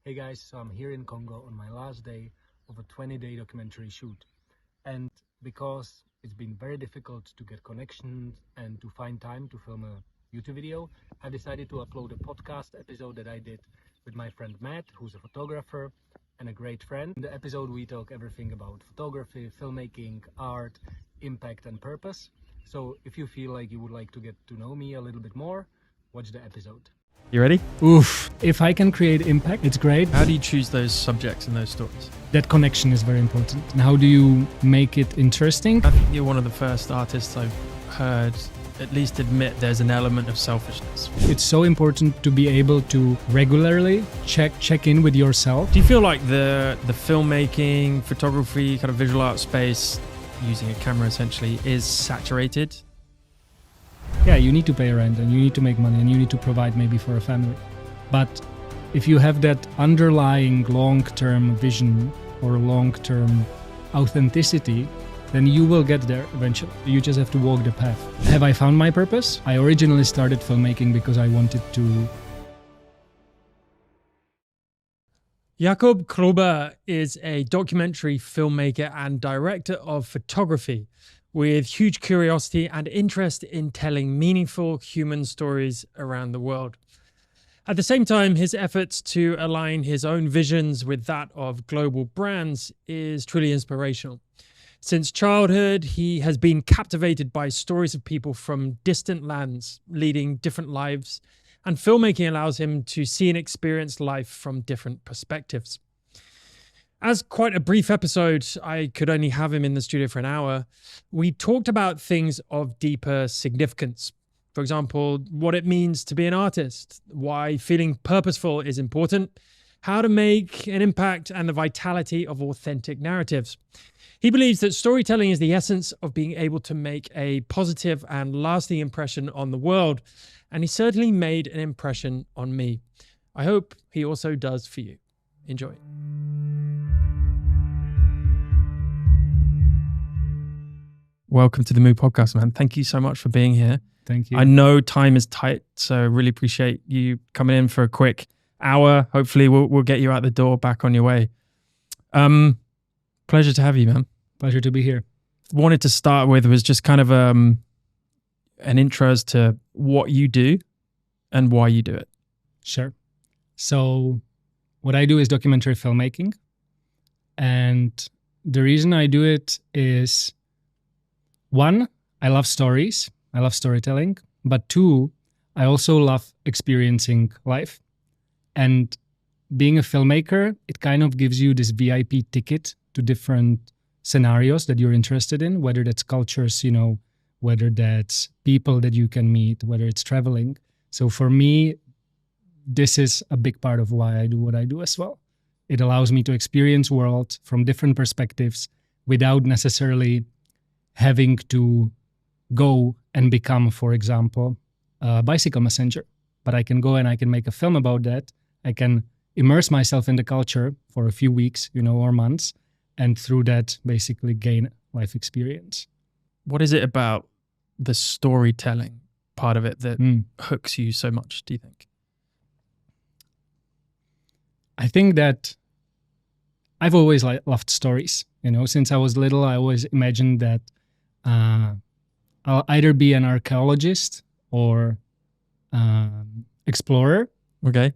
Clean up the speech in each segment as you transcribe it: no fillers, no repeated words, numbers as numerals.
Hey guys, so I'm here in Congo on my last day of a 20-day documentary shoot. And because it's been very difficult to get connections and to find time to film a YouTube video, I decided to upload a podcast episode that I did with my friend Matt, who's a photographer and a great friend. In the episode, we talk everything about photography, filmmaking, art, impact and purpose. So if you feel like you would like to get to know me a little bit more, watch the episode. You ready? Oof. If I can create impact, it's great. How do you choose those subjects and those stories? That connection is very important. And how do you make it interesting? I think you're one of the first artists I've heard at least admit there's an element of selfishness. It's so important to be able to regularly check in with yourself. Do you feel like the filmmaking, photography, kind of visual art space, using a camera essentially, is saturated? Yeah, you need to pay rent and you need to make money and you need to provide maybe for a family. But if you have that underlying long-term vision or long-term authenticity, then you will get there eventually. You just have to walk the path. Have I found my purpose? I originally started filmmaking because I wanted to... Jakub.chlouba is a documentary filmmaker and director of photography with huge curiosity and interest in telling meaningful human stories around the world. At the same time, his efforts to align his own visions with that of global brands is truly inspirational. Since childhood, he has been captivated by stories of people from distant lands leading different lives, and filmmaking allows him to see and experience life from different perspectives. As quite a brief episode, I could only have him in the studio for an hour. We talked about things of deeper significance. For example, what it means to be an artist, why feeling purposeful is important, how to make an impact, and the vitality of authentic narratives. He believes that storytelling is the essence of being able to make a positive and lasting impression on the world, and he certainly made an impression on me. I hope he also does for you. Enjoy. Welcome to the Mood Podcast, man. Thank you so much for being here. Thank you. I know time is tight, so I really appreciate you coming in for a quick hour. Hopefully we'll get you out the door, back on your way. Pleasure to have you, man. Pleasure to be here. Wanted to start with was just kind of an intro as to what you do and why you do it. Sure. So what I do is documentary filmmaking. And the reason I do it is, one, I love stories. I love storytelling. But two, I also love experiencing life. And being a filmmaker, it kind of gives you this VIP ticket to different scenarios that you're interested in, whether that's cultures, whether that's people that you can meet, whether it's traveling. So for me, this is a big part of why I do what I do as well. It allows me to experience world from different perspectives without necessarily having to go and become, for example, a bicycle messenger. But I can go and I can make a film about that. I can immerse myself in the culture for a few weeks, or months, and through that basically gain life experience. What is it about the storytelling part of it that hooks you so much, do you think? I think that I've always loved stories. Since I was little, I always imagined that I'll either be an archaeologist or explorer. Okay.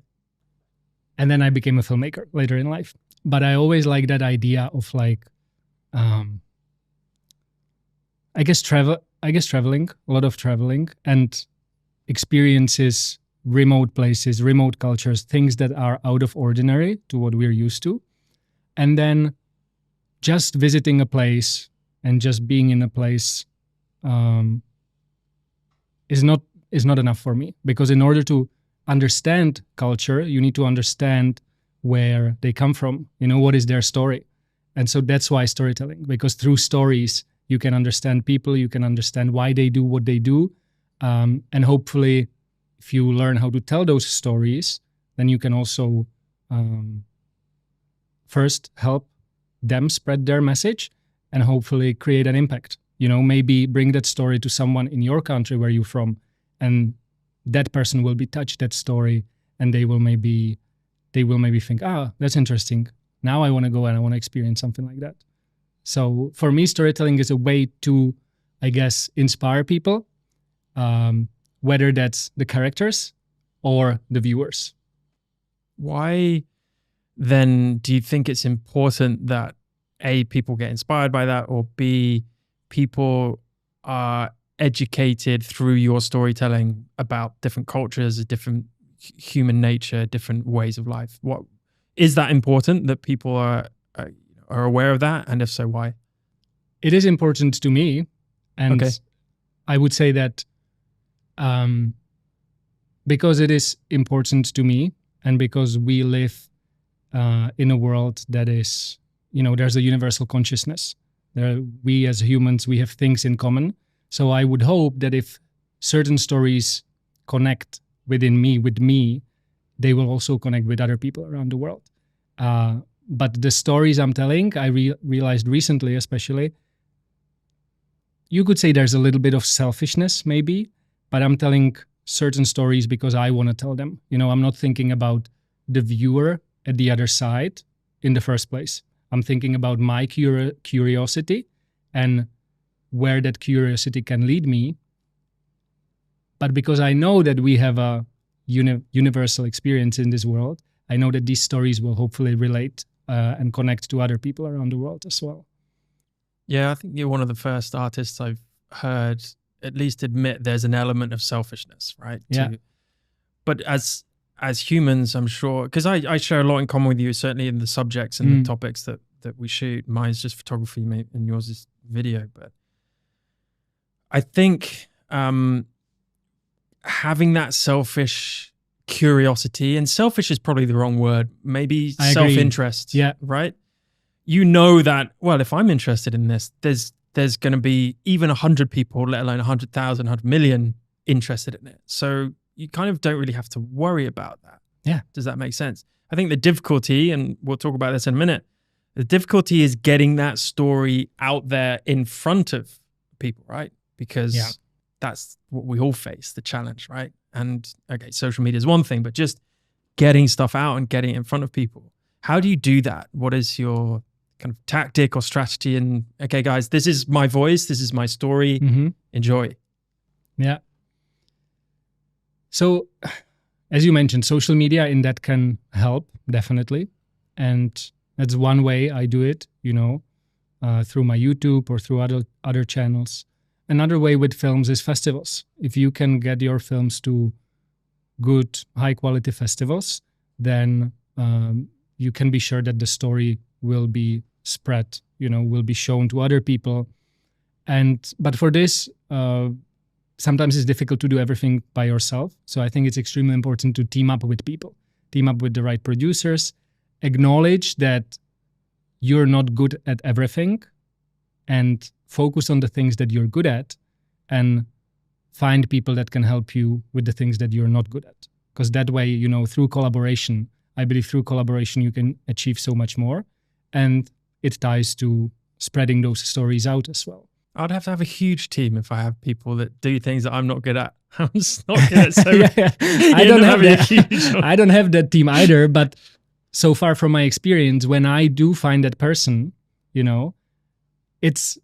And then I became a filmmaker later in life. But I always like that idea of I guess traveling, a lot of traveling and experiences, remote places, remote cultures, things that are out of ordinary to what we're used to. And then just visiting a place and just being in a place is not enough for me, because in order to understand culture, you need to understand where they come from, what is their story. And so that's why storytelling, because through stories, you can understand people, you can understand why they do what they do. And hopefully, if you learn how to tell those stories, then you can also first help them spread their message and hopefully create an impact. Maybe bring that story to someone in your country where you're from, and that person will be touched that story and they will maybe they will maybe think, that's interesting. Now I want to go and I want to experience something like that. So for me, storytelling is a way to, I guess, inspire people, whether that's the characters or the viewers. Why then do you think it's important that A, people get inspired by that, or B, people are educated through your storytelling about different cultures, different human nature, different ways of life? What is that important that people are aware of that? And if so, why? It is important to me. And okay. I would say that because it is important to me and because we live in a world that is, there's a universal consciousness. We as humans, we have things in common. So I would hope that if certain stories connect with me, they will also connect with other people around the world. But the stories I'm telling, I realized recently especially, you could say there's a little bit of selfishness maybe, but I'm telling certain stories because I want to tell them. I'm not thinking about the viewer at the other side in the first place. I'm thinking about my curiosity and where that curiosity can lead me. But because I know that we have a universal experience in this world, I know that these stories will hopefully relate and connect to other people around the world as well. Yeah, I think you're one of the first artists I've heard at least admit there's an element of selfishness, right? Yeah. But as humans, I'm sure, because I share a lot in common with you, certainly in the subjects and the topics that we shoot. Mine's just photography and yours is video. But I think having that selfish curiosity, and selfish is probably the wrong word, maybe self-interest, right? That, well, if I'm interested in this, there's going to be even 100 people, let alone 100,000, 100 million interested in it. So you kind of don't really have to worry about that. Yeah. Does that make sense? I think the difficulty, and we'll talk about this in a minute, the difficulty is getting that story out there in front of people, right? Because that's what we all face, the challenge, right? And okay, social media is one thing, but just getting stuff out and getting it in front of people. How do you do that? What is your kind of tactic or strategy? And okay, guys, this is my voice. This is my story. Enjoy. Yeah. So as you mentioned, social media in that can help, definitely. And that's one way I do it, through my YouTube or through other channels. Another way with films is festivals. If you can get your films to good, high-quality festivals, then you can be sure that the story will be spread, will be shown to other people. But for this, sometimes it's difficult to do everything by yourself. So I think it's extremely important to team up with people, team up with the right producers, acknowledge that you're not good at everything, and focus on the things that you're good at, and find people that can help you with the things that you're not good at. Because that way, through collaboration, I believe through collaboration, you can achieve so much more. And it ties to spreading those stories out as well. I'd have to have a huge team if I have people that do things that I'm not good at. I'm just not good at so I don't have that. I don't have that team either, but so far from my experience, when I do find that person, it's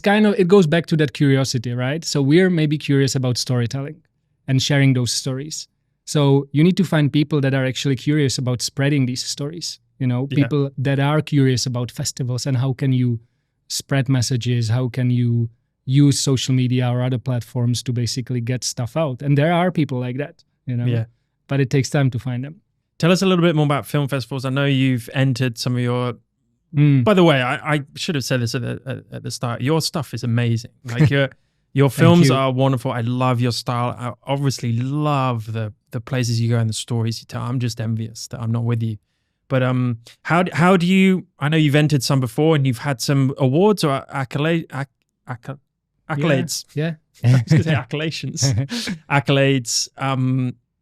kind of, it goes back to that curiosity, right? So we're maybe curious about storytelling and sharing those stories. So you need to find people that are actually curious about spreading these stories, people that are curious about festivals and how can you spread messages, how can you use social media or other platforms to basically get stuff out. And there are people like that, but it takes time to find them. Tell us a little bit more about film festivals. I know you've entered some of your, by the way, I should have said this at the start. Your stuff is amazing. Like your films are wonderful. I love your style. I obviously love the places you go and the stories you tell. I'm just envious that I'm not with you. But how do you? I know you've entered some before, and you've had some awards or accolades. Yeah. I was going to say accolades. Accolades.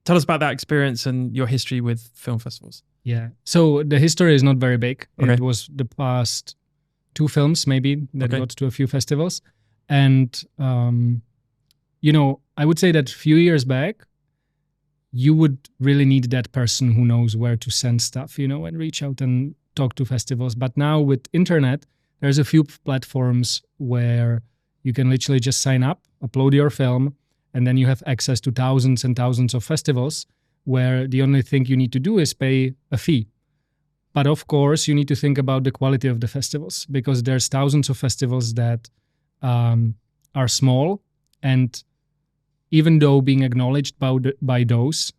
Tell us about that experience and your history with film festivals. Yeah. So the history is not very big. Okay. It was the past 2 films maybe that got to a few festivals. And, I would say that a few years back, you would really need that person who knows where to send stuff, and reach out and talk to festivals. But now with internet, there's a few platforms where you can literally just sign up, upload your film, and then you have access to thousands and thousands of festivals where the only thing you need to do is pay a fee. But of course, you need to think about the quality of the festivals, because there's thousands of festivals that are small, and even though being acknowledged by those,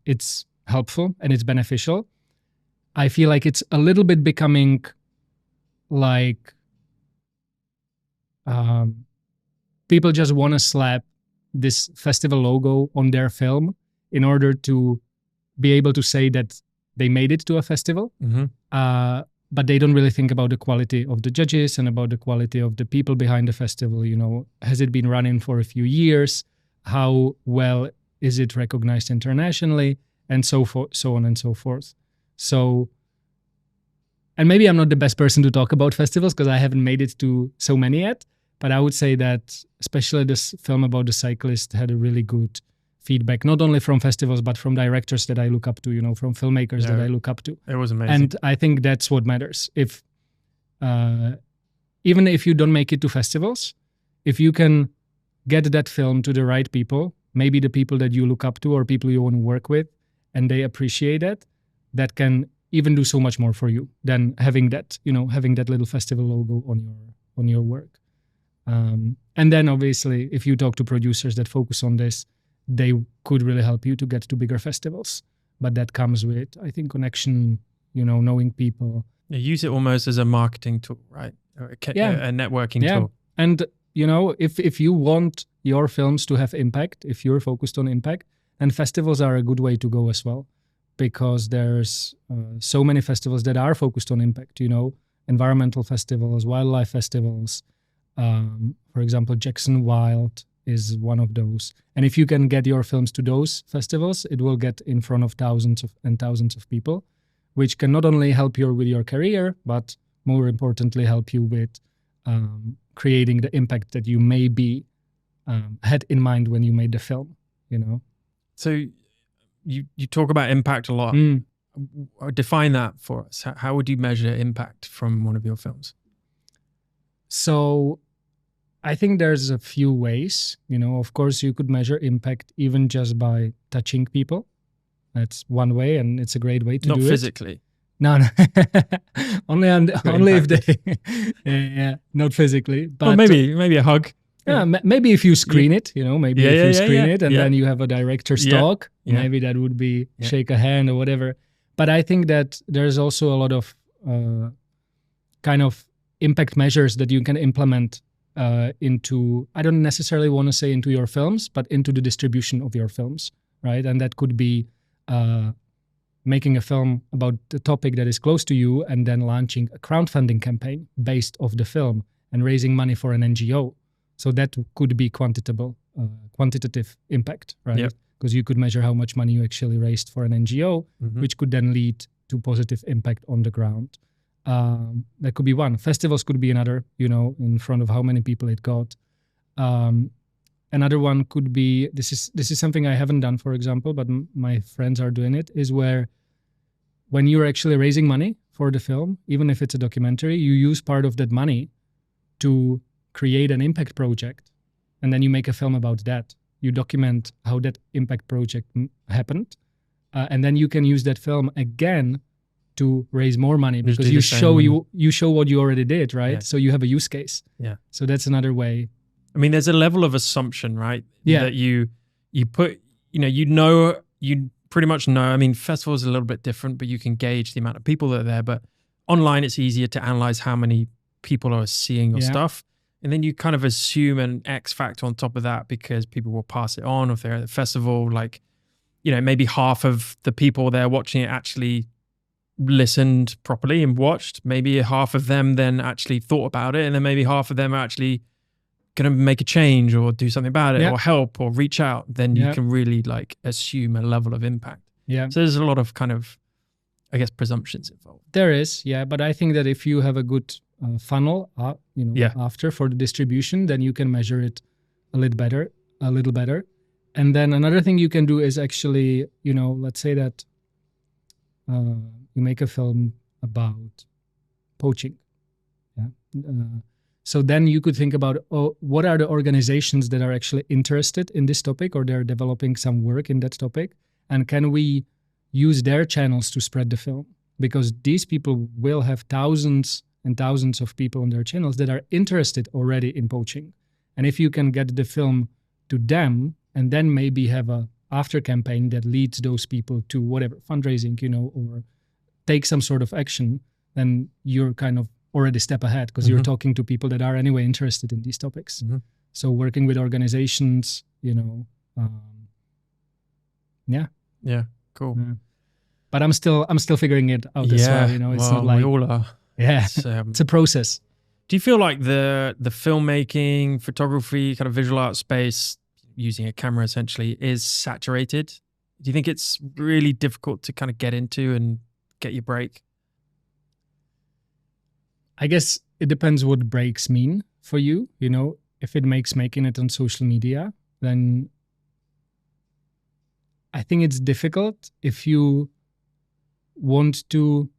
it's helpful and it's beneficial, I feel like it's a little bit becoming like people just want to slap this festival logo on their film in order to be able to say that they made it to a festival. But they don't really think about the quality of the judges and about the quality of the people behind the festival. Has it been running for a few years? How well is it recognized internationally? And so on and so forth. So, and maybe I'm not the best person to talk about festivals because I haven't made it to so many yet, but I would say that especially this film about the cyclist had a really good feedback, not only from festivals, but from directors that I look up to, from filmmakers that I look up to. It was amazing. And I think that's what matters. If even if you don't make it to festivals, if you can get that film to the right people, maybe the people that you look up to or people you want to work with, and they appreciate it, that can even do so much more for you than having that, having that little festival logo on your work. And then obviously, if you talk to producers that focus on this, they could really help you to get to bigger festivals. But that comes with, I think, connection, knowing people. You use it almost as a marketing tool, right? Or a networking tool. And, if you want your films to have impact, if you're focused on impact, then festivals are a good way to go as well. Because there's so many festivals that are focused on impact, environmental festivals, wildlife festivals. For example, Jackson Wild is one of those. And if you can get your films to those festivals, it will get in front of thousands of people, which can not only help you with your career, but more importantly, help you with creating the impact that you maybe had in mind when you made the film, So you talk about impact a lot. Define that for us. How would you measure impact from one of your films? So I think there's a few ways. Of course, you could measure impact even just by touching people. That's one way, and it's a great way to do it. Not physically. No. only if they, not physically. But well, maybe a hug. Yeah, maybe if you screen it, maybe if you screen it and then you have a director's talk, maybe that would be shake a hand or whatever. But I think that there's also a lot of kind of impact measures that you can implement into, I don't necessarily want to say into your films, but into the distribution of your films, right? And that could be making a film about the topic that is close to you and then launching a crowdfunding campaign based off the film and raising money for an NGO. So that could be quantitative impact, right? Because you could measure how much money you actually raised for an NGO, which could then lead to positive impact on the ground. That could be one. Festivals could be another, in front of how many people it got. Another one could be, this is something I haven't done, for example, but my friends are doing it, is where when you're actually raising money for the film, even if it's a documentary, you use part of that money to create an impact project, and then you make a film about that. You document how that impact project happened, and then you can use that film again to raise more money because you show what you already did, right? Yeah. So you have a use case. Yeah. So that's another way. I mean, there's a level of assumption, right? Yeah. That you put, you pretty much know. I mean, festivals are a little bit different, but you can gauge the amount of people that are there. But online, it's easier to analyze how many people are seeing your stuff. And then you kind of assume an X factor on top of that because people will pass it on. Or if they're at the festival, maybe half of the people there watching it actually listened properly and watched. Maybe half of them then actually thought about it. And then maybe half of them are actually going to make a change or do something about it or help or reach out. Then you can really assume a level of impact. Yeah. So there's a lot of kind of, I guess, presumptions involved. There is, but I think that if you have a good funnel, after for the distribution, then you can measure it a little better. And then another thing you can do is actually, let's say that you make a film about poaching. Yeah. So then you could think about, what are the organizations that are actually interested in this topic, or they're developing some work in that topic? And can we use their channels to spread the film? Because these people will have thousands and thousands of people on their channels that are interested already in poaching. And if you can get the film to them and then maybe have a after campaign that leads those people to whatever, fundraising, or take some sort of action, then you're kind of already a step ahead, because you're talking to people that are anyway interested in these topics. So working with organizations, yeah. Yeah, cool. Yeah. But I'm still figuring it out as well. It's not like we all are. Yeah, it's a process. Do you feel like the filmmaking, photography, kind of visual art space, using a camera essentially, is saturated? Do you think it's really difficult to kind of get into and get your break? I guess it depends what breaks mean for you. If it makes making it on social media, then I think it's difficult. If you want to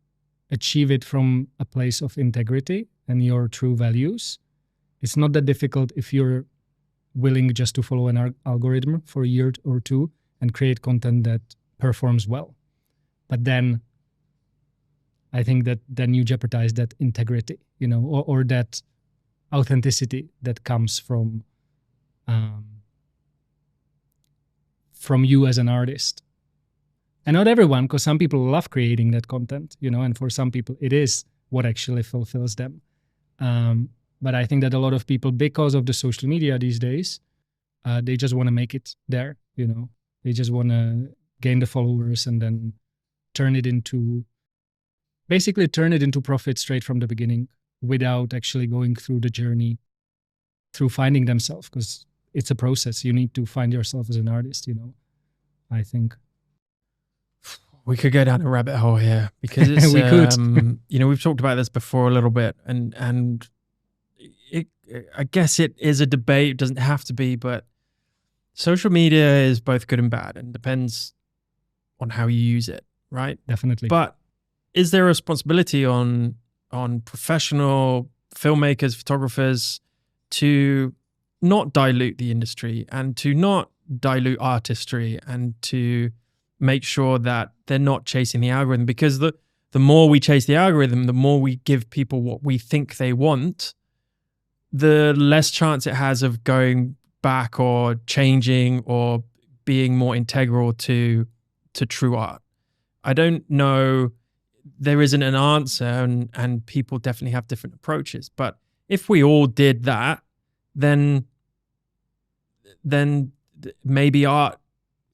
achieve it from a place of integrity and your true values, it's not that difficult if you're willing just to follow an algorithm for a year or two and create content that performs well. But then I think that then you jeopardize that integrity, or that authenticity that comes from you as an artist. And not everyone, because some people love creating that content, and for some people it is what actually fulfills them. But I think that a lot of people, because of the social media these days, they just want to make it there, They just want to gain the followers and then turn it into profit straight from the beginning, without actually going through the journey, through finding themselves, because it's a process. You need to find yourself as an artist, I think. We could go down a rabbit hole here, because it's, we could. We've talked about this before a little bit, and I guess it is a debate. It doesn't have to be, but social media is both good and bad, and depends on how you use it, right? Definitely. But is there a responsibility on professional filmmakers, photographers, to not dilute the industry and to not dilute artistry, and to make sure that they're not chasing the algorithm? Because the more we chase the algorithm, the more we give people what we think they want, the less chance it has of going back or changing or being more integral to true art. I don't know, there isn't an answer, and people definitely have different approaches. But if we all did that, then maybe art,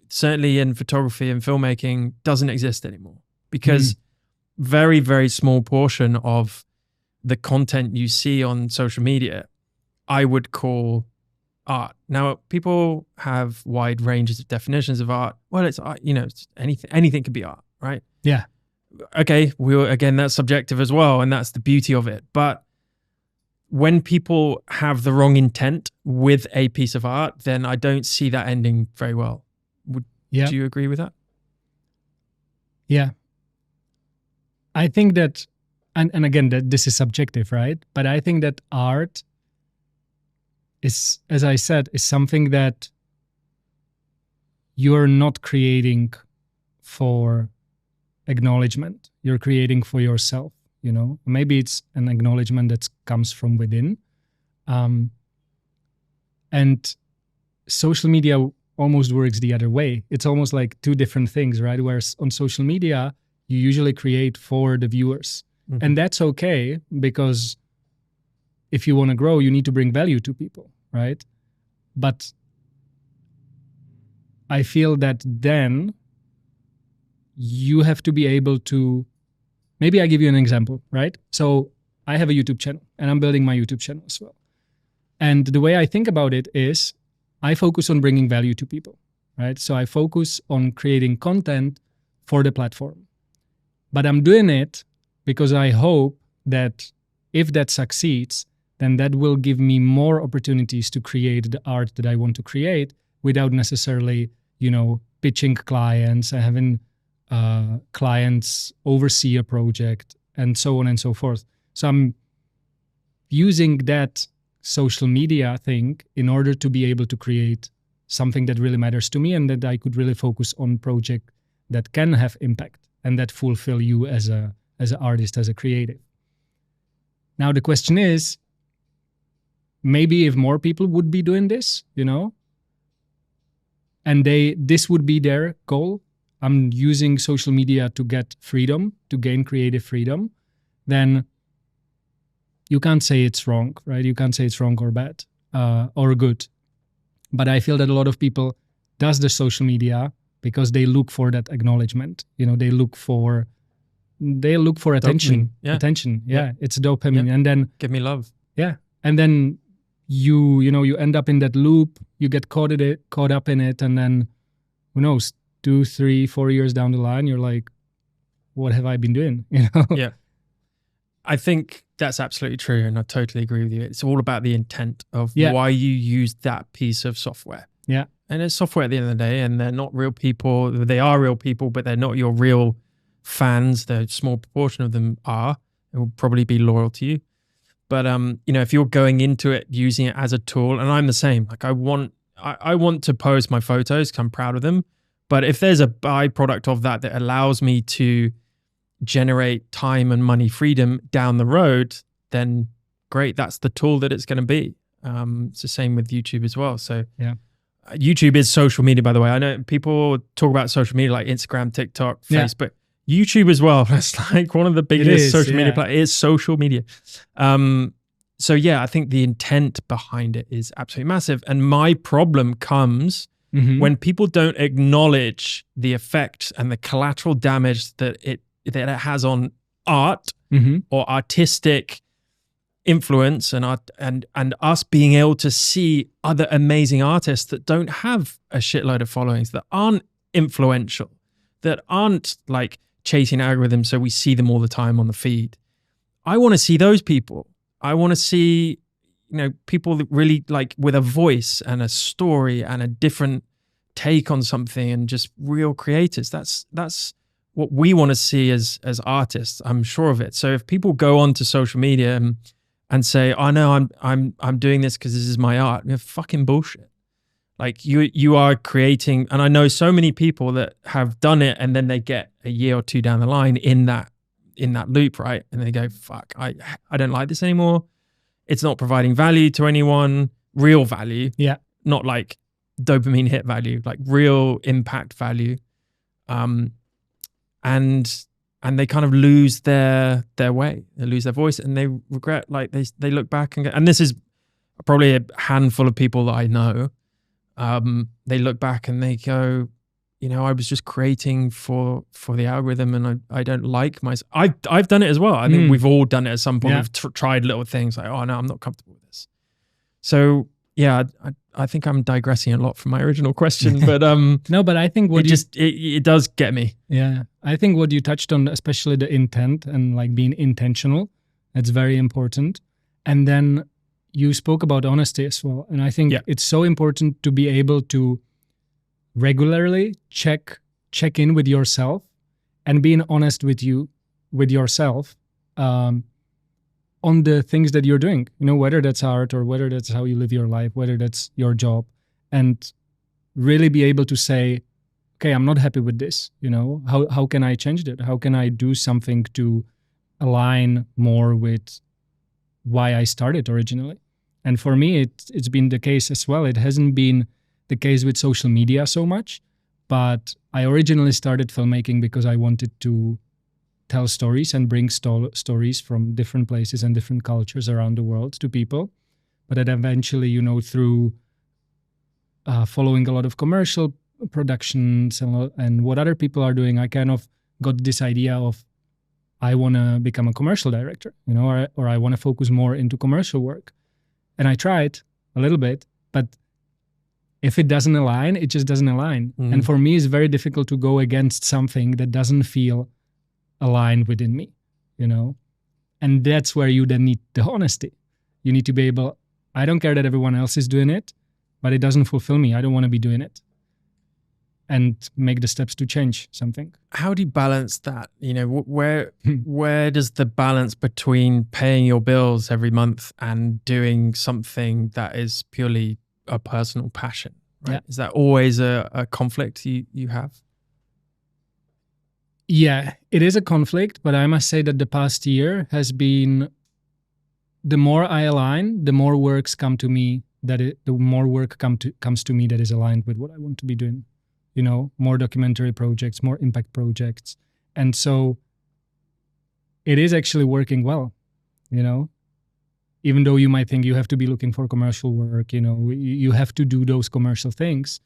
certainly in photography and filmmaking, doesn't exist anymore, because very, very small portion of the content you see on social media, I would call art. Now, people have wide ranges of definitions of art. Well, it's art, it's anything could be art, right? Yeah. Okay, again, that's subjective as well, and that's the beauty of it. But when people have the wrong intent with a piece of art, then I don't see that ending very well. Do you agree with that? Yeah. I think that, and again, that this is subjective, right? But I think that art is, as I said, is something that you're not creating for acknowledgement. You're creating for yourself, Maybe it's an acknowledgement that comes from within. And social media almost works the other way. It's almost like two different things, right? Whereas on social media, you usually create for the viewers. And that's okay, because if you want to grow, you need to bring value to people, right? But I feel that then you have to be able to, maybe I give you an example, right? So I have a YouTube channel, and I'm building my YouTube channel as well. And the way I think about it is, I focus on bringing value to people, right? So I focus on creating content for the platform. But I'm doing it because I hope that if that succeeds, then that will give me more opportunities to create the art that I want to create, without necessarily, pitching clients and having clients oversee a project and so on and so forth. So I'm using that social media thing in order to be able to create something that really matters to me, and that I could really focus on project that can have impact and that fulfill you as an artist, as a creative. Now the question is, maybe if more people would be doing this, and this would be their goal, I'm using social media to get freedom, to gain creative freedom, then you can't say it's wrong, right? You can't say it's wrong or bad or good. But I feel that a lot of people does the social media because they look for that acknowledgement. They look for attention. Dopamine. Yeah. Attention. Yeah. It's dopamine. Yeah. And then give me love. Yeah. And then you end up in that loop, you get caught up in it, and then who knows, 2, 3, 4 years down the line, you're like, what have I been doing? Yeah. I think that's absolutely true, and I totally agree with you. It's all about the intent of why you use that piece of software. Yeah. And it's software at the end of the day, and they're not real people. They are real people, but they're not your real fans. The small proportion of them are, and will probably be loyal to you. But if you're going into it using it as a tool, and I'm the same. Like I want to post my photos because I'm proud of them. But if there's a byproduct of that allows me to generate time and money freedom down the road, then great. That's the tool that it's going to be. It's the same with YouTube as well. So yeah, YouTube is social media, by the way. I know people talk about social media like Instagram, TikTok, Facebook. YouTube as well. It's like one of the biggest social media platforms. It's social media. So yeah, I think the intent behind it is absolutely massive. And my problem comes when people don't acknowledge the effect and the collateral damage that it has on art or artistic influence, and us being able to see other amazing artists that don't have a shitload of followings, that aren't influential, that aren't like chasing algorithms so we see them all the time on the feed. I want to see those people. I want to see, people that really like with a voice and a story and a different take on something, and just real creators. That's what we want to see as artists. I'm sure of it. So if people go onto social media and say, "Oh no, I'm doing this because this is my art," fucking bullshit. Like you are creating, and I know so many people that have done it, and then they get a year or two down the line in that loop, right? And they go, "Fuck, I don't like this anymore. It's not providing value to anyone, real value, not like dopamine hit value, like real impact value." And they kind of lose their way, they lose their voice, and they regret. Like they look back and go, and this is probably a handful of people that I know. They look back and they go, I was just creating for the algorithm, and I don't like myself. I've done it as well. I think we've all done it at some point. Yeah. We've tried little things like, oh no, I'm not comfortable with this. So yeah, I think I'm digressing a lot from my original question, but no, but I think it does get me. Yeah, I think what you touched on, especially the intent and like being intentional, that's very important. And then you spoke about honesty as well, and I think it's so important to be able to regularly check in with yourself and being honest with yourself on the things that you're doing, whether that's art or whether that's how you live your life, whether that's your job, and really be able to say, okay, I'm not happy with this. How can I change that? How can I do something to align more with why I started originally? And for me, it's been the case as well. It hasn't been the case with social media so much, but I originally started filmmaking because I wanted to tell stories and bring stories from different places and different cultures around the world to people. But then eventually, through following a lot of commercial productions and what other people are doing, I kind of got this idea of I want to become a commercial director, or I want to focus more into commercial work. And I tried a little bit, but if it doesn't align, it just doesn't align. And for me, it's very difficult to go against something that doesn't feel aligned within me, And that's where you then need the honesty. You need to be able, I don't care that everyone else is doing it. but it doesn't fulfill me. I don't want to be doing it and make the steps to change something. How do you balance that? You know, where does the balance between paying your bills every month and doing something that is purely a personal passion, right? Yeah. Is that always a conflict you have? Yeah, it is a conflict, but I must say that the past year has been, the more I align, the more works come to me, the more work comes to me that is aligned with what I want to be doing. You know, more documentary projects, more impact projects. And so it is actually working well, you know, even though you might think you have to be looking for commercial work, you know, you have to do those commercial things.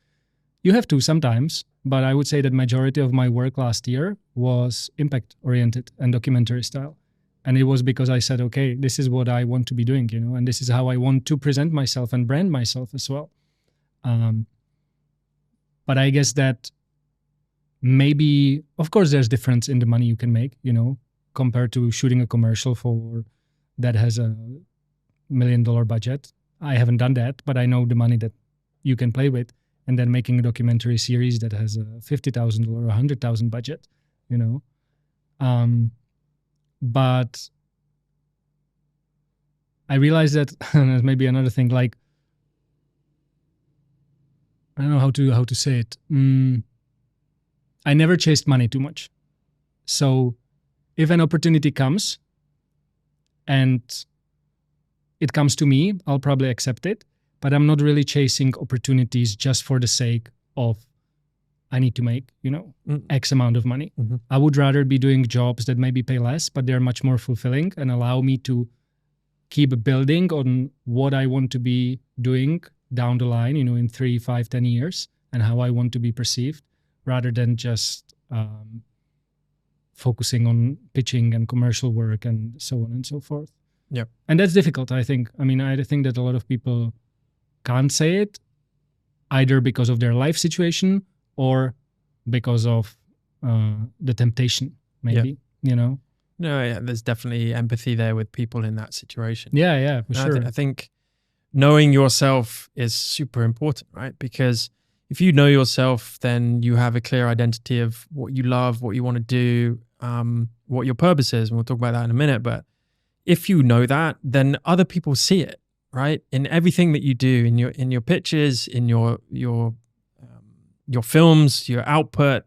You have to sometimes, but I would say that majority of my work last year was impact oriented and documentary style. And it was because I said, okay, this is what I want to be doing, you know, and this is how I want to present myself and brand myself as well. But I guess that maybe, of course, there's difference in the money you can make, you know, compared to shooting a commercial that has $1 million budget. I haven't done that, but I know the money that you can play with. And then making a documentary series that has a $50,000 or $100,000 budget, you know. But I realized that there's maybe another thing, like, I don't know how to say it. I never chased money too much. So if an opportunity comes and it comes to me, I'll probably accept it. But I'm not really chasing opportunities just for the sake of, I need to make, you know, X amount of money. Mm-hmm. I would rather be doing jobs that maybe pay less, but they're much more fulfilling and allow me to keep building on what I want to be doing down the line, you know, in 3, 5, 10 years, and how I want to be perceived, rather than just focusing on pitching and commercial work and so on and so forth. Yeah. And that's difficult, I think. I mean, I think that a lot of people can't say it, either because of their life situation or because of the temptation, maybe, you know? No, yeah, there's definitely empathy there with people in that situation. Yeah, for sure. I think knowing yourself is super important, right? Because if you know yourself, then you have a clear identity of what you love, what you want to do, what your purpose is. And we'll talk about that in a minute. But if you know that, then other people see it, right? In everything that you do, in your pitches, in your films, your output,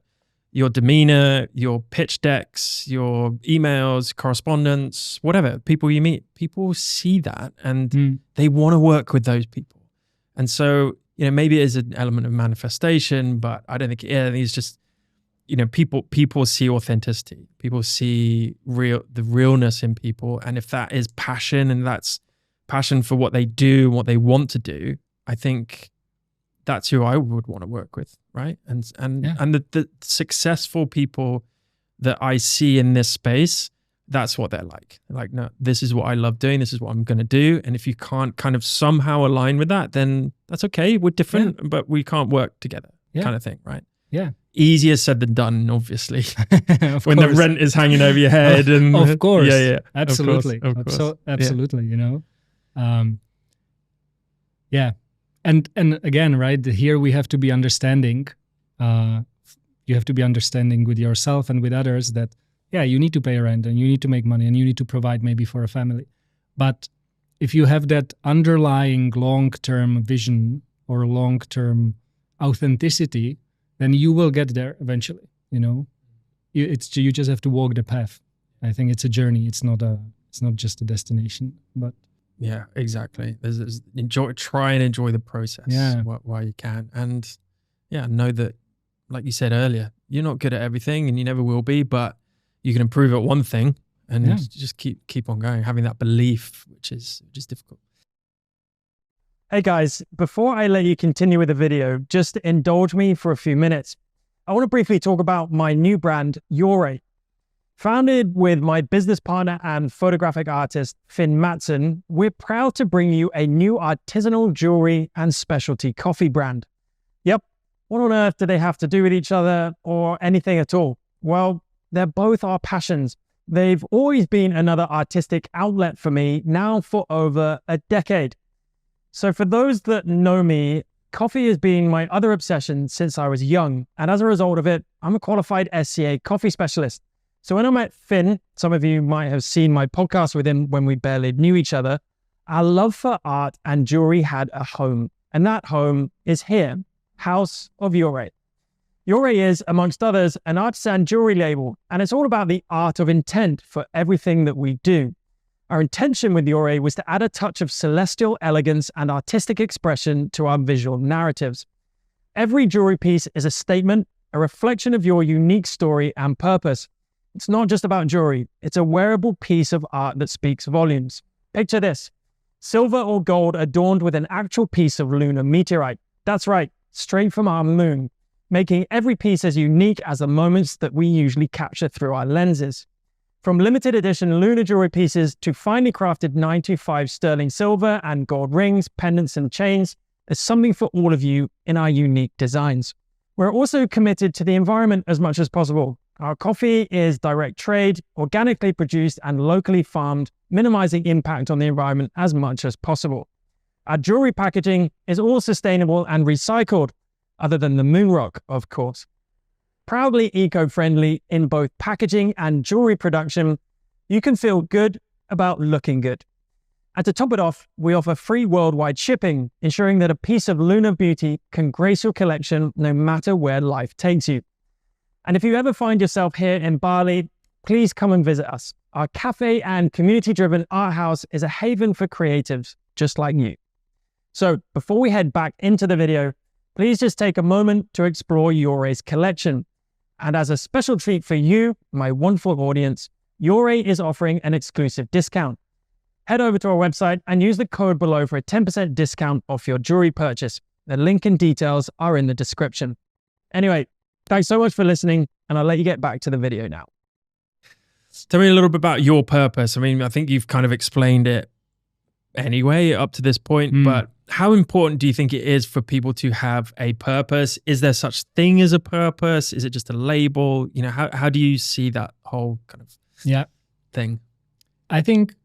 your demeanor, your pitch decks, your emails, correspondence, whatever, people you meet, people see that and they want to work with those people. And so, you know, maybe it is an element of manifestation, but I don't think it's just, you know, people see authenticity. People see the realness in people. And if that is passion and that's passion for what they do, what they want to do, I think that's who I would want to work with, right? And the successful people that I see in this space, that's what they're like. They're like, no, this is what I love doing. This is what I'm going to do. And if you can't kind of somehow align with that, then that's okay. We're different, but we can't work together, kind of thing, right? Yeah. Easier said than done, obviously. When the rent is hanging over your head, and of course, yeah, absolutely, of course. So absolutely, you know, yeah. And again, right, here we have to be understanding. You have to be understanding with yourself and with others that, yeah, you need to pay rent and you need to make money and you need to provide maybe for a family. But if you have that underlying long-term vision or long-term authenticity, then you will get there eventually. You know, you just have to walk the path. I think it's a journey. It's not just a destination, but. Yeah, exactly. There's try and enjoy the process while you can. And yeah, know that, like you said earlier, you're not good at everything and you never will be, but you can improve at one thing and just keep on going, having that belief, which is difficult. Hey guys, before I let you continue with the video, just indulge me for a few minutes. I want to briefly talk about my new brand, Ure. Founded with my business partner and photographic artist, Finn Matson, we're proud to bring you a new artisanal jewelry and specialty coffee brand. Yep, what on earth do they have to do with each other or anything at all? Well, they're both our passions. They've always been another artistic outlet for me, now for over a decade. So for those that know me, coffee has been my other obsession since I was young. And as a result of it, I'm a qualified SCA coffee specialist. So when I met Finn, some of you might have seen my podcast with him when we barely knew each other, our love for art and jewelry had a home. And that home is here, House of Ure. Ure is, amongst others, an artisan jewelry label, and it's all about the art of intent for everything that we do. Our intention with Ure was to add a touch of celestial elegance and artistic expression to our visual narratives. Every jewelry piece is a statement, a reflection of your unique story and purpose. It's not just about jewelry, it's a wearable piece of art that speaks volumes. Picture this: silver or gold adorned with an actual piece of lunar meteorite. That's right, straight from our moon, making every piece as unique as the moments that we usually capture through our lenses. From limited edition lunar jewelry pieces to finely crafted 925 sterling silver and gold rings, pendants and chains, there's something for all of you in our unique designs. We're also committed to the environment as much as possible. Our coffee is direct trade, organically produced and locally farmed, minimizing impact on the environment as much as possible. Our jewelry packaging is all sustainable and recycled, other than the moon rock, of course. Proudly eco-friendly in both packaging and jewelry production, you can feel good about looking good. And to top it off, we offer free worldwide shipping, ensuring that a piece of lunar beauty can grace your collection no matter where life takes you. And if you ever find yourself here in Bali, please come and visit us. Our cafe and community-driven art house is a haven for creatives just like you. So before we head back into the video, please just take a moment to explore Ure's collection. And as a special treat for you, my wonderful audience, Ure is offering an exclusive discount. Head over to our website and use the code below for a 10% discount off your jewelry purchase. The link and details are in the description. Anyway, thanks so much for listening, and I'll let you get back to the video now. Tell me a little bit about your purpose. I mean, I think you've kind of explained it anyway up to this point, but how important do you think it is for people to have a purpose? Is there such thing as a purpose? Is it just a label? You know, how do you see that whole kind of thing? I think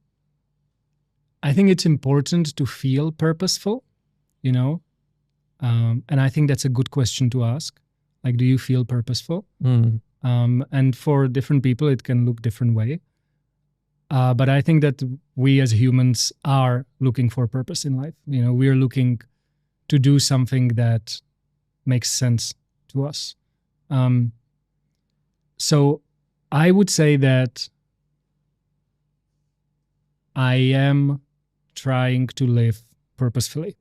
it's important to feel purposeful, you know, and I think that's a good question to ask. Like, do you feel purposeful? And for different people, it can look different way. But I think that we as humans are looking for purpose in life. You know, we are looking to do something that makes sense to us. So I would say that I am trying to live purposefully.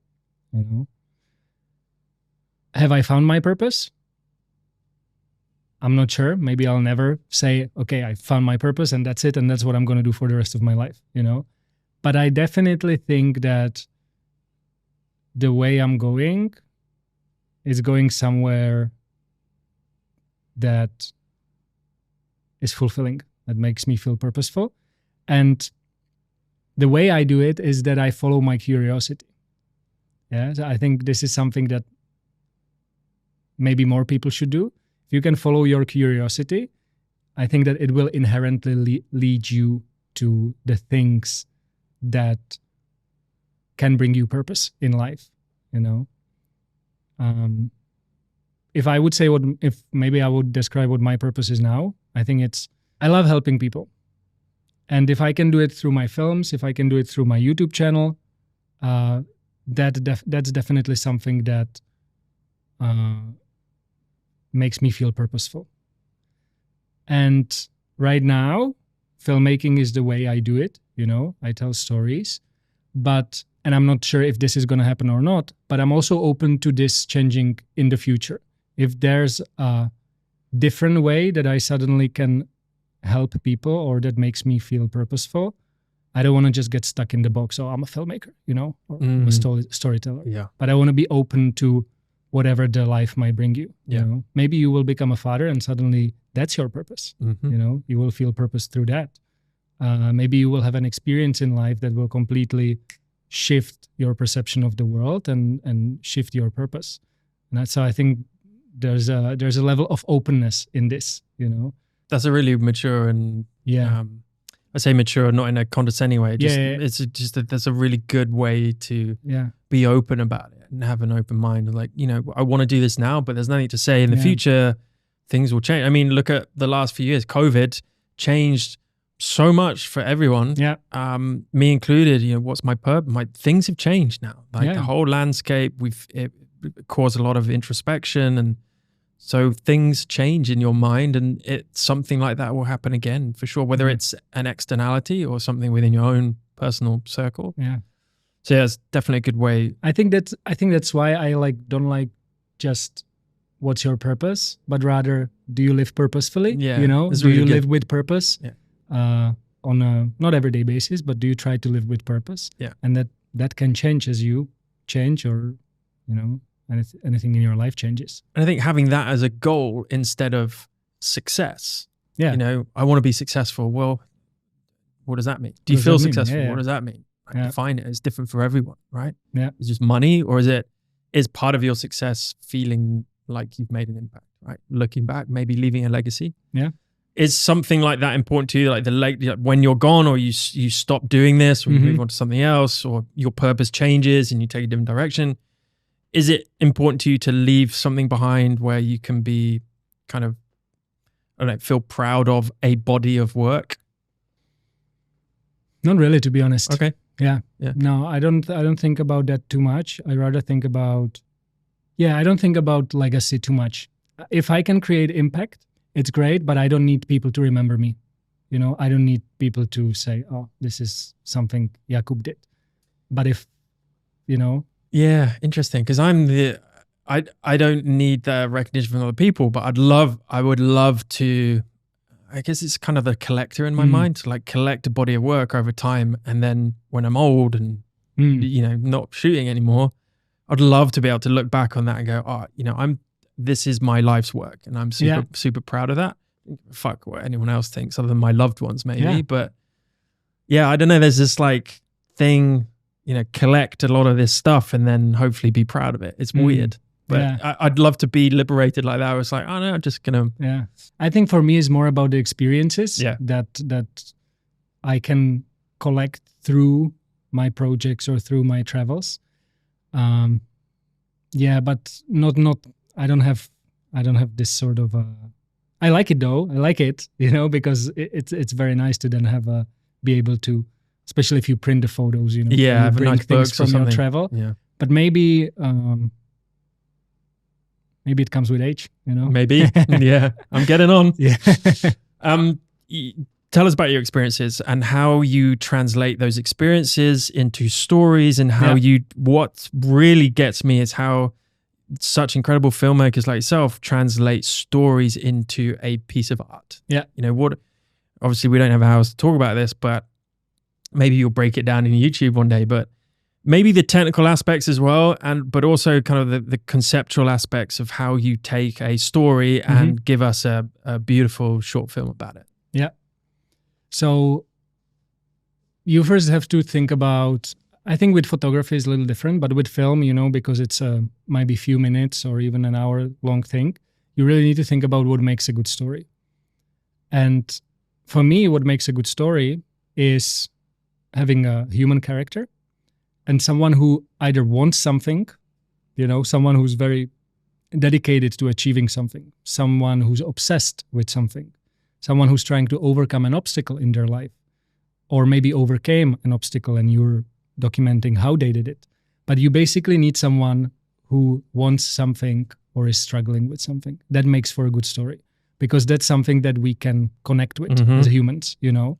You know, have I found my purpose? I'm not sure. Maybe I'll never say, okay, I found my purpose and that's it. And that's what I'm going to do for the rest of my life, you know? But I definitely think that the way I'm going is going somewhere that is fulfilling, that makes me feel purposeful. And the way I do it is that I follow my curiosity. Yeah, so I think this is something that maybe more people should do. If you can follow your curiosity, I think that it will inherently lead you to the things that can bring you purpose in life, you know? If I would say if maybe I would describe what my purpose is now, I think it's, I love helping people. And if I can do it through my films, if I can do it through my YouTube channel, that's definitely something that makes me feel purposeful. And right now, filmmaking is the way I do it. You know, I tell stories, and I'm not sure if this is going to happen or not, but I'm also open to this changing in the future. If there's a different way that I suddenly can help people or that makes me feel purposeful, I don't want to just get stuck in the box. Oh, I'm a filmmaker, you know, or I'm a storyteller. Yeah. But I want to be open to whatever the life might bring you. Yeah. You know, maybe you will become a father and suddenly that's your purpose. You know, you will feel purpose through that. Maybe you will have an experience in life that will completely shift your perception of the world and shift your purpose. And that's how I think there's a level of openness in this, you know. That's a really mature and I say mature, not in a condescending way. Just, Yeah. It's just that that's a really good way to Yeah. be open about it and have an open mind. Like, you know, I want to do this now, but there's nothing to say in the Yeah. future. Things will change. I mean, look at the last few years. COVID changed so much for everyone. Yeah. Me included. You know, what's my purpose? Things have changed now. Like Yeah. the whole landscape, it caused a lot of introspection, and so things change in your mind, and something like that will happen again for sure. Whether it's an externality or something within your own personal circle. Yeah. So yeah, it's definitely a good way. I think that's why I don't like just what's your purpose, but rather, do you live purposefully? Yeah, You know, it's do really you good. live with purpose? Yeah. On a not everyday basis, but do you try to live with purpose? Yeah. And that can change as you change, or, you know, anything in your life changes. And I think having that as a goal instead of success. Yeah. You know, I want to be successful. Well, what does that mean? Do you does feel that mean? successful? Yeah. What does that mean? I Yeah. define it. It's different for everyone, right? Yeah. Is it just money, or is part of your success feeling like you've made an impact, right? Looking back, maybe leaving a legacy. Yeah. Is something like that important to you? Like when you're gone, or you stop doing this, or you move on to something else, or your purpose changes and you take a different direction. Is it important to you to leave something behind where you can be kind of, I don't know, feel proud of a body of work? Not really, to be honest. Okay. Yeah. Yeah. No, I don't think about that too much. I rather think about, I don't think about legacy too much. If I can create impact, it's great, but I don't need people to remember me. You know, I don't need people to say, oh, this is something Jakub did. But if, you know. Yeah, interesting. Because I don't need the recognition from other people, but I would love to, I guess it's kind of the collector in my mind, to like collect a body of work over time. And then when I'm old and, you know, not shooting anymore, I'd love to be able to look back on that and go, oh, you know, this is my life's work, and I'm super proud of that. Fuck what anyone else thinks, other than my loved ones, maybe. Yeah. But yeah, I don't know. There's this like thing, you know, collect a lot of this stuff and then hopefully be proud of it. It's weird, but I'd love to be liberated like that. I was like, oh no, I'm just gonna. Yeah. I think for me, it's more about the experiences that I can collect through my projects or through my travels. But not. I don't have this sort of. I like it though. I like it, you know, because it's very nice to then have be able to, especially if you print the photos, you know. Yeah, you bring nice things books or from your something. travel. Yeah. But maybe it comes with age, you know. Maybe. Yeah, I'm getting on. Yeah. Tell us about your experiences and how you translate those experiences into stories, and how what really gets me is how such incredible filmmakers like yourself translate stories into a piece of art. Yeah. You know, obviously we don't have a house to talk about this, but maybe you'll break it down in YouTube one day, but maybe the technical aspects as well, but also kind of the conceptual aspects of how you take a story and give us a beautiful short film about it. Yeah. So you first have to think about, I think with photography is a little different, but with film, you know, because it's might be a few minutes or even an hour long thing, you really need to think about what makes a good story. And for me, what makes a good story is having a human character and someone who either wants something, you know, someone who's very dedicated to achieving something, someone who's obsessed with something, someone who's trying to overcome an obstacle in their life, or maybe overcame an obstacle and you're documenting how they did it. But you basically need someone who wants something or is struggling with something. That makes for a good story, because that's something that we can connect with as humans, you know.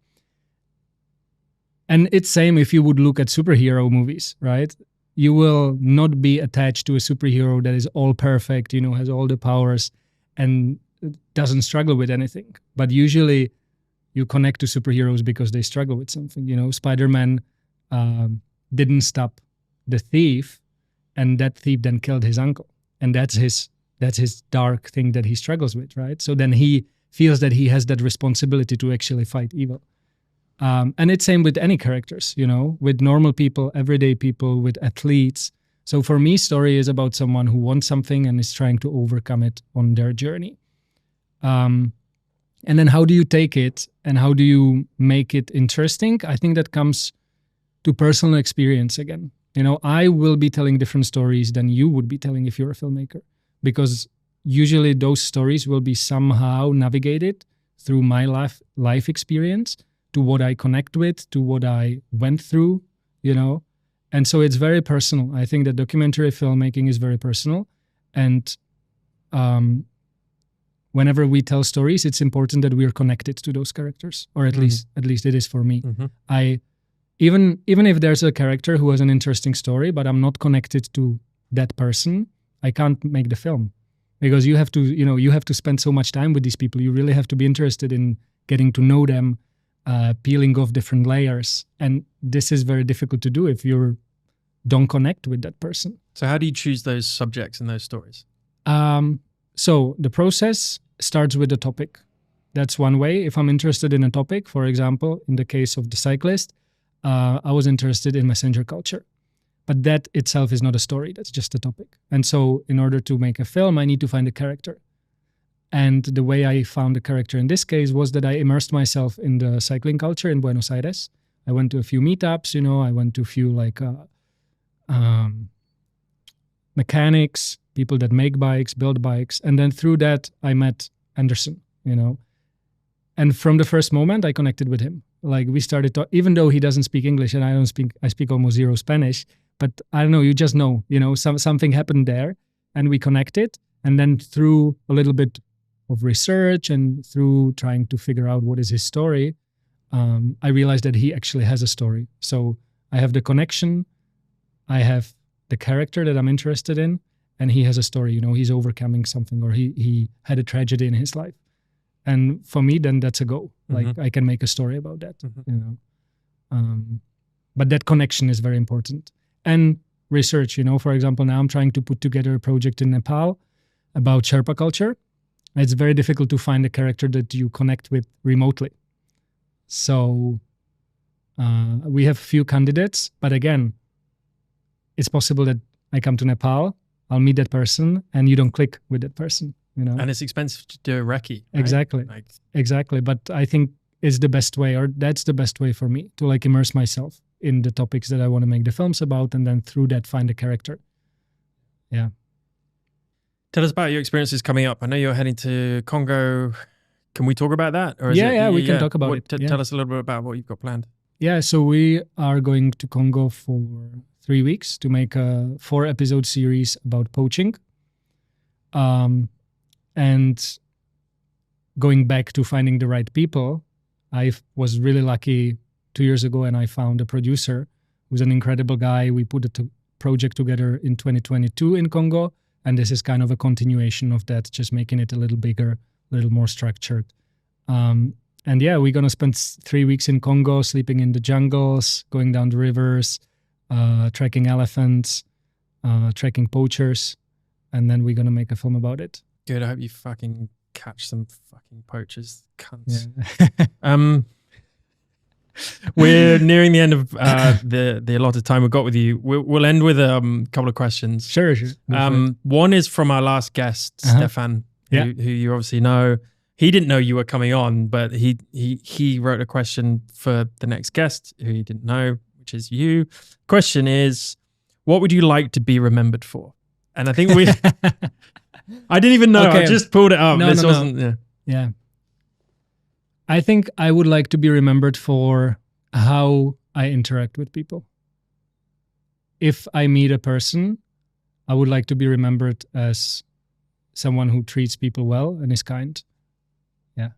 And it's same if you would look at superhero movies, right? You will not be attached to a superhero that is all perfect, you know, has all the powers and doesn't struggle with anything. But usually you connect to superheroes because they struggle with something, you know. Spider-Man didn't stop the thief, and that thief then killed his uncle, and that's his dark thing that he struggles with, right? So then he feels that he has that responsibility to actually fight evil. And it's same with any characters, you know, with normal people, everyday people, with athletes. So for me, story is about someone who wants something and is trying to overcome it on their journey. And then how do you take it and how do you make it interesting? I think that comes to personal experience again. You know, I will be telling different stories than you would be telling if you're a filmmaker, because usually those stories will be somehow navigated through my life experience, to what I connect with, to what I went through, you know. And so it's very personal. I think that documentary filmmaking is very personal. And whenever we tell stories, it's important that we are connected to those characters, or at least it is for me. I even if there's a character who has an interesting story, but I'm not connected to that person, I can't make the film, because you have to spend so much time with these people. You really have to be interested in getting to know them, peeling off different layers, and this is very difficult to do if you don't connect with that person. So how do you choose those subjects and those stories? So the process starts with the topic. That's one way. If I'm interested in a topic, for example, in the case of the cyclist, I was interested in messenger culture. But that itself is not a story, that's just a topic. And so in order to make a film, I need to find a character. And the way I found the character in this case was that I immersed myself in the cycling culture in Buenos Aires. I went to a few meetups, you know, I went to a few mechanics, people that make bikes, build bikes. And then through that, I met Anderson, you know. And from the first moment, I connected with him. Like we started, even though he doesn't speak English and I speak almost zero Spanish, but I don't know, you just know, you know, something happened there and we connected. And then through a little bit of research and through trying to figure out what is his story, I realized that he actually has a story. So I have the connection, I have the character that I'm interested in, and he has a story, you know, he's overcoming something, or he had a tragedy in his life. And for me, then that's a go. Like I can make a story about that, you know. But that connection is very important. And research, you know, for example, now I'm trying to put together a project in Nepal about Sherpa culture. It's very difficult to find a character that you connect with remotely. So we have a few candidates, but again, it's possible that I come to Nepal, I'll meet that person, and you don't click with that person, you know. And it's expensive to do a recce. Right? Exactly, exactly. But I think it's the best way, or that's the best way for me to like immerse myself in the topics that I want to make the films about, and then through that find a character. Yeah. Tell us about your experiences coming up. I know you're heading to Congo. Can we talk about that? Or is we can talk about it. Tell us a little bit about what you've got planned. Yeah, so we are going to Congo for 3 weeks to make a 4-episode series about poaching. And going back to finding the right people, I was really lucky 2 years ago, and I found a producer who's an incredible guy. We put a project together in 2022 in Congo, and this is kind of a continuation of that, just making it a little bigger, a little more structured. And yeah, we're going to spend 3 weeks in Congo, sleeping in the jungles, going down the rivers, tracking elephants, tracking poachers, and then we're going to make a film about it. Good. I hope you fucking catch some fucking poachers, cunts. Yeah. We're nearing the end of the allotted time we've got with you. We'll end with a couple of questions. Sure. One is from our last guest, Stefan, who you obviously know. He didn't know you were coming on, but he wrote a question for the next guest who he didn't know, which is you. Question is, what would you like to be remembered for? And I think I didn't even know. Okay. I just pulled it up. This wasn't. Yeah. I think I would like to be remembered for how I interact with people. If I meet a person, I would like to be remembered as someone who treats people well and is kind. Yeah.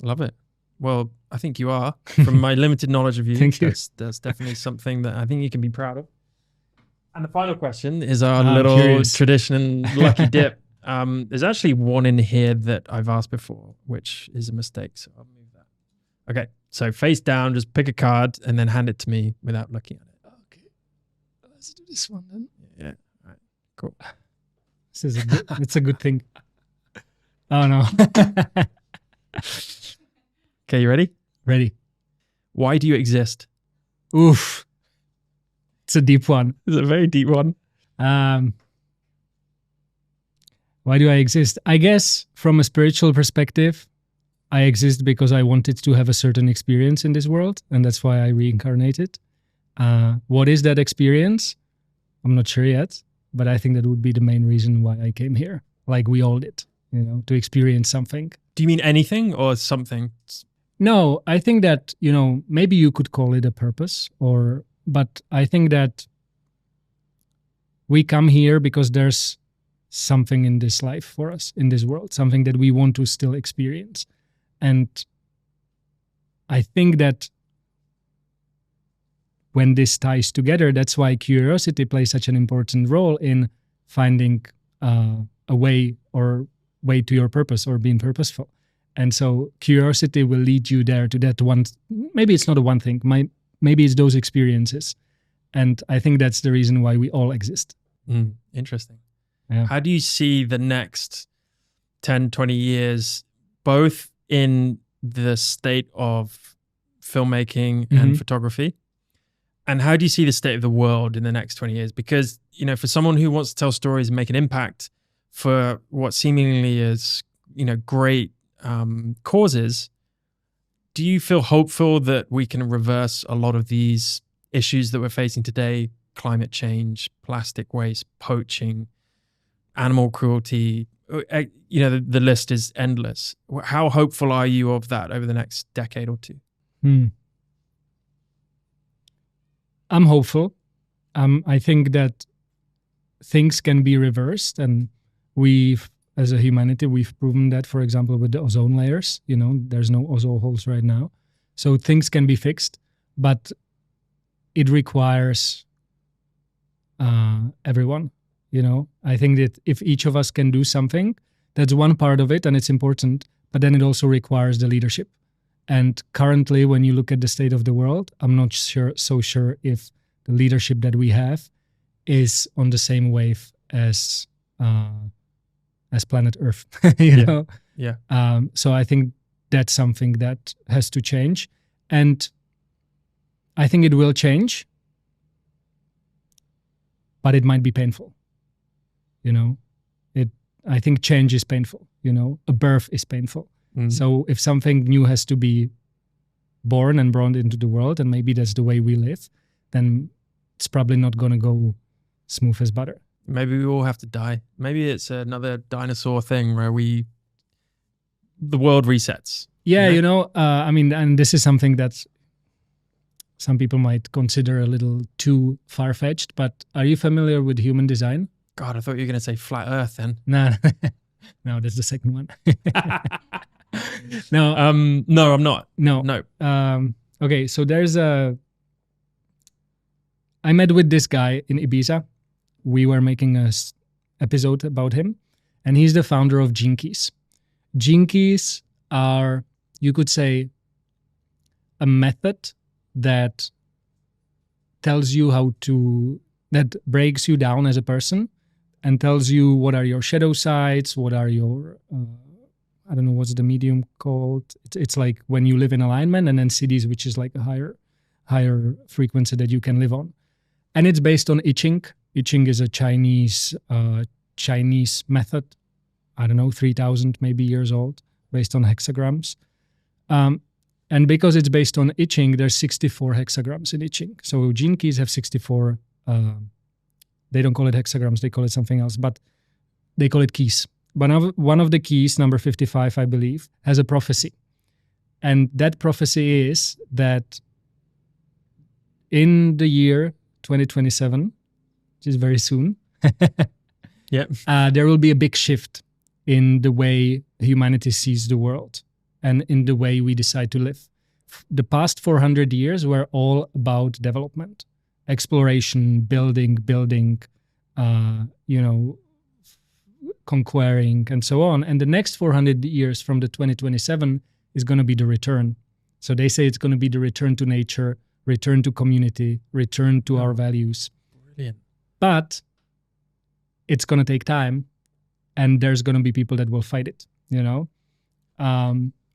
Love it. Well, I think you are. From my limited knowledge of you, Thank you. That's definitely something that I think you can be proud of. And the final question is our little tradition lucky dip. There's actually one in here that I've asked before, which is a mistake. So I'll move that. Okay. So face down, just pick a card and then hand it to me without looking at it. Okay. Let's do this one then. Yeah. All right. Cool. It's a good thing. Oh no. Okay. You ready? Ready. Why do you exist? Oof. It's a deep one. It's a very deep one. Why do I exist? I guess from a spiritual perspective, I exist because I wanted to have a certain experience in this world, and that's why I reincarnated. What is that experience? I'm not sure yet, but I think that would be the main reason why I came here, like we all did, you know, to experience something. Do you mean anything or something? No, I think that, you know, maybe you could call it a purpose, but I think that we come here because there's something in this life for us, in this world, something that we want to still experience. And I think that when this ties together, that's why curiosity plays such an important role in finding a way to your purpose or being purposeful. And so curiosity will lead you there to that one. Maybe it's not a one thing. Maybe it's those experiences. And I think that's the reason why we all exist. Interesting. Yeah. How do you see the next 10, 20 years, both in the state of filmmaking and photography? And how do you see the state of the world in the next 20 years? Because, you know, for someone who wants to tell stories and make an impact for what seemingly is, you know, great causes, do you feel hopeful that we can reverse a lot of these issues that we're facing today? Climate change, plastic waste, poaching, animal cruelty, you know, the list is endless. How hopeful are you of that over the next decade or two? I'm hopeful. I think that things can be reversed, and as a humanity, we've proven that, for example, with the ozone layers. You know, there's no ozone holes right now. So things can be fixed, but it requires everyone. You know, I think that if each of us can do something, that's one part of it, and it's important, but then it also requires the leadership. And currently, when you look at the state of the world, I'm not so sure if the leadership that we have is on the same wave as planet Earth. you know? Yeah. So I think that's something that has to change, and I think it will change, but it might be painful. You know, I think change is painful. You know, a birth is painful. So if something new has to be born and brought into the world, and maybe that's the way we live, then it's probably not going to go smooth as butter. Maybe we all have to die. Maybe it's another dinosaur thing where the world resets. Yeah, you know, I mean, and this is something that some people might consider a little too far-fetched, but are you familiar with human design? God, I thought you were going to say flat Earth then. No, no, that's the second one. No, no, I'm not. No. Okay, so I met with this guy in Ibiza. We were making an episode about him, and he's the founder of Jinkies. Jinkies are, you could say, a method that tells you that breaks you down as a person and tells you what are your shadow sides, what are your, I don't know, what's the medium called? It's like when you live in alignment, and then cities, which is like a higher frequency that you can live on. And it's based on I Ching. I Ching is a Chinese method, I don't know, 3,000 maybe years old, based on hexagrams. And because it's based on I Ching, there's 64 hexagrams in I Ching. So Jinkies have 64, they don't call it hexagrams, they call it something else, but they call it keys. But one of the keys, number 55, I believe, has a prophecy. And that prophecy is that in the year 2027, which is very soon, there will be a big shift in the way humanity sees the world and in the way we decide to live. The past 400 years were all about development, exploration, building, conquering, and so on. And the next 400 years from the 2027 is going to be the return. So they say it's going to be the return to nature, return to community, return to our values. Brilliant. But it's going to take time, and there's going to be people that will fight it, you know?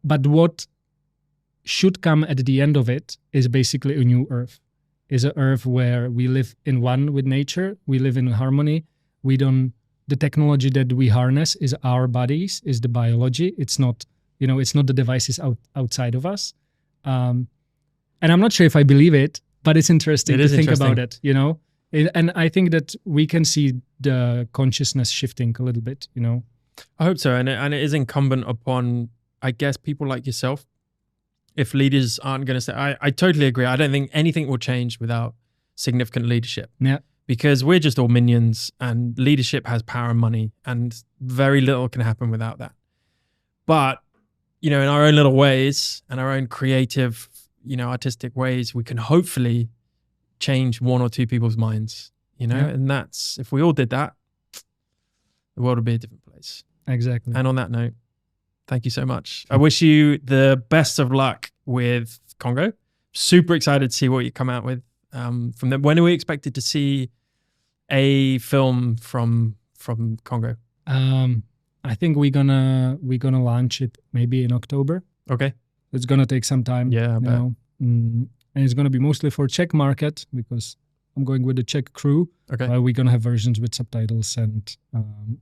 But what should come at the end of it is basically a new earth, is an earth where we live in one with nature, we live in harmony. The technology that we harness is our bodies, is the biology. It's not You know, it's not the devices outside of us. And I'm not sure if I believe it, but it's interesting to think about it, you know? And I think that we can see the consciousness shifting a little bit, you know? I hope so. And it is incumbent upon, I guess, people like yourself. If leaders aren't going to say, I totally agree. I don't think anything will change without significant leadership. Yeah. Because we're just all minions, and leadership has power and money, and very little can happen without that. But, you know, in our own little ways and our own creative, you know, artistic ways, we can hopefully change one or two people's minds, you know? And that's, if we all did that, the world would be a different place. Exactly. And on that note, thank you so much. I wish you the best of luck with Congo. Super excited to see what you come out with. From them. When are we expected to see a film from Congo? I think we're gonna launch it maybe in October. Okay. It's gonna take some time. Yeah, I bet. And it's gonna be mostly for Czech market because I'm going with the Czech crew. Okay. We're gonna have versions with subtitles, and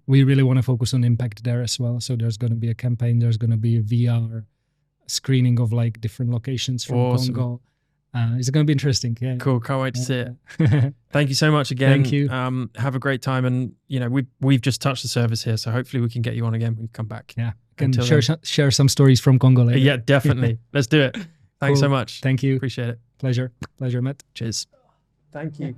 we really want to focus on impact there as well. So there's gonna be a campaign. There's gonna be a VR screening of like different locations from Congo. It's going to be interesting. Yeah. Cool. Can't wait to see it. Thank you so much again. Thank you. Have a great time. And, you know, we've just touched the surface here. So hopefully we can get you on again when you come back. Yeah. Can share some stories from Congo later. Yeah, definitely. Let's do it. Thanks so much. Thank you. Appreciate it. Pleasure, Matt. Cheers. Thank you.